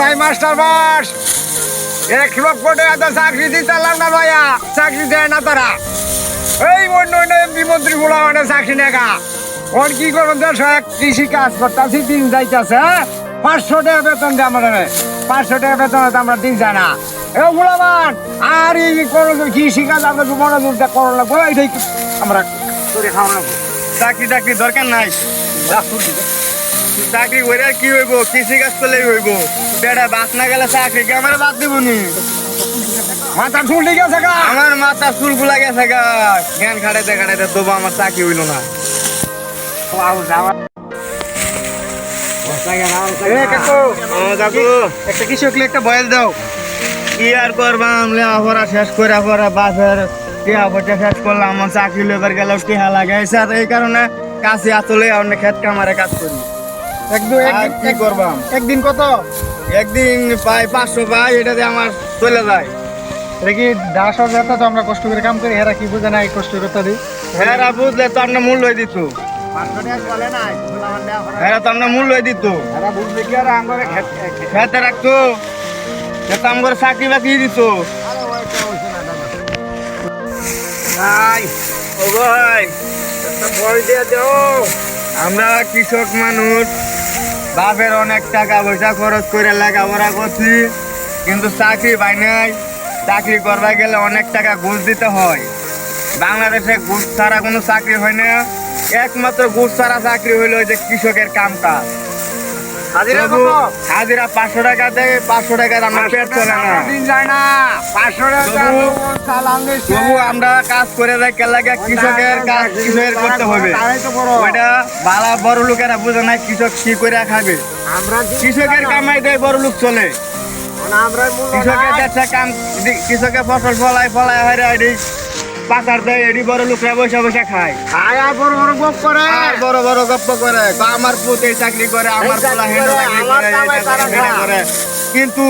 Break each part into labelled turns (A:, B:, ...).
A: ভাই মাস্টার বাস 1 লক্ষ টাকা চাকরি দিতাম না ভাইয়া, চাকরি দেয় না তারা। এই অন্য অন্য এমপি মন্ত্রী গুলা মানে চাকরি নেগা ওর কি করবেন, কৃষি কাজ করতেছি, দিন যাইতেছে 500 টাকা বেতন দেয় আমাদের, 500 টাকা বেতন আমরা দিন যায় না। এগুলো মান আর এই কৃষি কাজ আমরা মনোযোগ করা লাগবো, এইটাই আমরা করে খাওয়া লাগবো।
B: চাকরি টাকরি দরকার নাই, চাকরি করে কি হইব, কৃষি কাজ করলেই হইব। বেটা বাদ না গেলে চাকরি কে আমার বাদ দিব নি?
A: মাথা চুল ঠিক আছে গা,
B: আমার মাথা চুল গুলা গেছে গা, জ্ঞান খাটাইতে খাটাইতে তবু আমার চাকরি হইল না।
A: একটা কৃষক একটা বয়স দাও।
B: কি আর করবাম, লেখাপড়া শেষ করে পরে বাপের টিয়া পয়সা শেষ করলাম, আমার চাকরি লেবার গেল টিহা লাগাইছে, আর এই কারণে কাছে আসলে অনেক ক্ষেত কামারে কাজ করি। কি করবাম,
A: একদিন কত?
B: একদিন পাই 500 পাই, এটাতে আমার চলে যায়।
A: দেখি দাস যেটা তো আমরা কষ্ট করে কাম করি, হেরা কি বুঝে না এই কষ্ট করতে দিই।
B: হেরা বুঝলে তো আপনার মূল্য দিত, হেরা তো আপনার মূল্য দিত,
A: বুঝলে কি আর আঙ্গরে
B: খেতে রাখতো, খেতে আমার চাকরি বাকরি দিত।
A: ভাই
B: ও ভাই,
A: একটা বল দিয়ে দাও।
B: আমরা কৃষক মানুষ, বাপের অনেক টাকা পয়সা খরচ করে লেখাপড়া করছি, কিন্তু চাকরি পাই নাই। চাকরি করবা গেলে অনেক টাকা ঘুষ দিতে হয়। বাংলাদেশে ঘুষ ছাড়া কোনো চাকরি হয় না, একমাত্র ঘুষ ছাড়া চাকরি হইলো যে কৃষকের কাম কাজ।
A: হাজিরা কত?
B: হাজিরা 500 টাকা দেয়, 500 টাকা আমার পেট চলে না।
A: দিন যায় না, 500 টাকা
B: তবু আমরা কাজ করে যাই, কেলাকে কৃষকের কাজ কৃষকের করতে হবে। ওইটা বালা বড় লোকেরা বুঝে নাই কৃষক কি করে খাবে।
A: আমরা
B: কৃষকের কামাই দেয় বড় লোক চলে,
A: আমরা
B: কৃষকের কাছে কাম, কৃষকের ফসল ফলায় হারে এডি পাচার দেয়, এডি বড় লোকরা বসে বসে খায়,
A: আর বড় বড় গপ করে,
B: আর বড় বড় গপ্প করে, আমার পুতে চাকরি করে, আমার পোলা হেঁটে চাকরি করে, হেঁটে করে। কিন্তু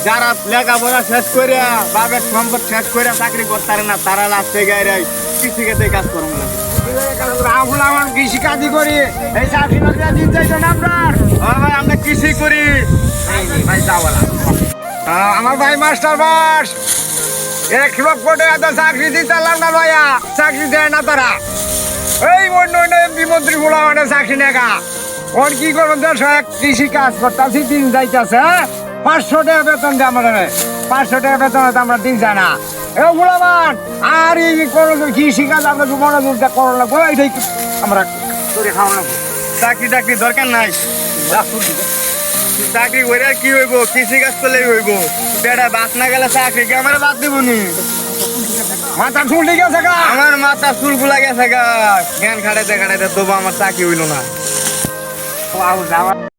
B: যারা লেখাপড়া শেষ করে বাপের সম্পদ শেষ করে চাকরি করতে পারে না, তারা লাস্টে গায়ে কৃষিকাজে কাজ করেন না।
A: রাহুল আমার কৃষি কাজই করি, এই চাকরি বাকরি দিন যাইতো না আপনার।
B: ভাই আমরা কৃষি করি।
A: ভাই যাওয়ালা আমার ভাই মাস্টার বাস 1 লক্ষ টাকা চাকরি দিতাম না ভাইয়া, চাকরি দেয় না তারা। এই অন্য অন্য এমপি মন্ত্রী গুলা মানে চাকরি নেগা ওর কি করবেন, কৃষি কাজ করতেছি, দিন যাইতেছে 500 টাকা বেতন দেয় আমাদের, 500 টাকা বেতন আমরা দিন যায় না। এগুলো মান আর এই কৃষি কাজ আমরা মনোযোগ করা লাগবো, এইটাই আমরা করে খাওয়া লাগবো।
B: চাকরি টাকরি দরকার নাই, চাকরি করে কি হইব, কৃষি কাজ করলেই হইব। বেটা বাদ না গেলে চাকরি কে আমার বাদ দিব নি?
A: মাথা চুল ঠিক আছে গা,
B: আমার মাথা চুল গুলা গেছে গা, জ্ঞান খাটাইতে খাটাইতে তবু আমার চাকরি হইল না।